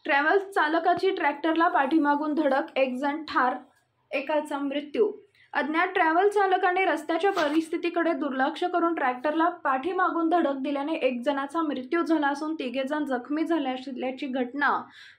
Travels चालकाची ट्रॅक्टरला पाठीमागून धडक, एक जण ठार, एकाचा मृत्यू। अज्ञात ट्रॅव्हल चालकाने रस्त्याच्या परिस्थितीकडे दुर्लक्ष करून ट्रॅक्टरला पाठीमागून धडक दिल्याने एक जणाचा मृत्यू झाला असून तिघे जण जखमी झाले असल्याची घटना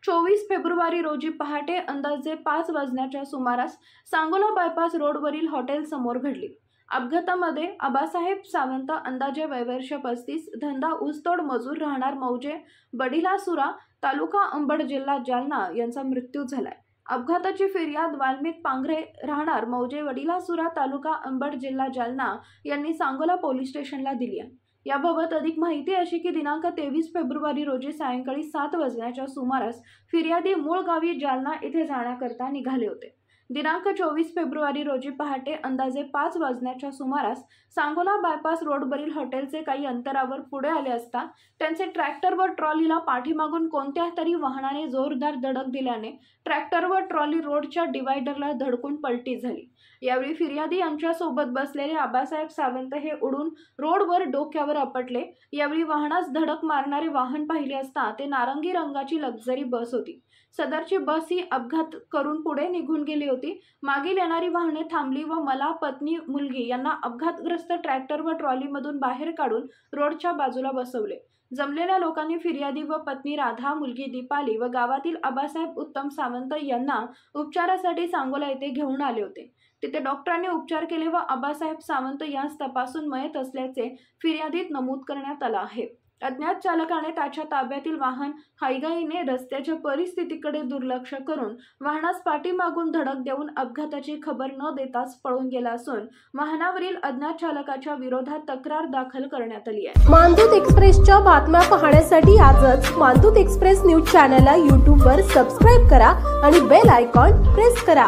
24 फेब्रुवारी रोजी पहाटे अंदाजे 5 वाजण्याच्या सुमारास सांगोला बायपास रोडवरील हॉटेल समोर घडली। अपघातामध्ये आबासाहेब सावंत, अंदाजे वय वर्ष 35, धंदा ऊसतोड मजूर, राहणार मौजे बडिलासुरा, तालुका अंबड, जिल्हा जालना यांचा मृत्यू झालाय। अपघाताची फिर्याद वाल्मिक पांघरे, राहणार मौजे वडिलासुरा, तालुका अंबड, जिल्हा जालना यांनी सांगोला पोलीस स्टेशनला दिली आहे। याबाबत अधिक माहिती अशी की दिनांक 23 फेब्रुवारी रोजी सायंकाळी 7 वाजण्याच्या सुमारास फिर्यादी मूळ गावी जालना येथे जाण्याकरता निघाले होते। दिनांक 24 फेब्रुवारी रोजी पहाटे अंदाजे 5 वाजण्याच्या सुमारास सांगोला बायपास रोडवरील हॉटेलचे काही अंतरावर पुढे आले असता त्यांचे ट्रॅक्टर व ट्रॉलीला पाठीमागून कोणत्या तरी वाहनाने जोरदार धडक दिल्याने ट्रॅक्टर व ट्रॉली रोडच्या डिवायडरला धडकून पलटी झाली। यावेळी फिर्यादी यांच्या सोबत बसलेले आबासाहेब सावंत हे उडून रोडवर डोक्यावर आपटले। यावेळी वाहनास धडक मारणारे वाहन पाहिले असता ते नारंगी रंगाची लक्झरी बस होती। सदरची बस ही अपघात करून पुढे निघून गेली होती। मागील येणारी वाहने थांबली व मला, पत्नी, मुलगी यांना अपघातग्रस्त ट्रॅक्टर व ट्रॉलीमधून बाहेर काढून रोडच्या बाजूला बसवले। जमलेल्या लोकांनी फिर्यादी व पत्नी राधा, मुलगी दीपाली व गावातील आबासाहेब उत्तम सावंत यांना उपचारासाठी सांगोला येथे घेऊन आले होते। तिथे डॉक्टरांनी उपचार केले व आबासाहेब सावंत यास तपासून मयत असल्याचे फिर्यादीत नमूद करण्यात आले आहे। अज्ञात चालकाने त्याच्या ताब्यातील वाहन हायगाईने रस्त्याच्या परिस्थितीकडे दुर्लक्ष करून वाहनास पाठीमागून धडक देऊन अपघाताची खबर न देताच पळून गेला असून वाहनावरील अज्ञात चालकाच्या विरोधात तक्रार दाखल करण्यात आली आहे। मानदूत एक्सप्रेसच्या बातम्या पाहण्यासाठी आजच मानदूत एक्सप्रेस न्यूज चॅनलला YouTube वर सबस्क्राइब करा आणि बेल आयकॉन प्रेस करा।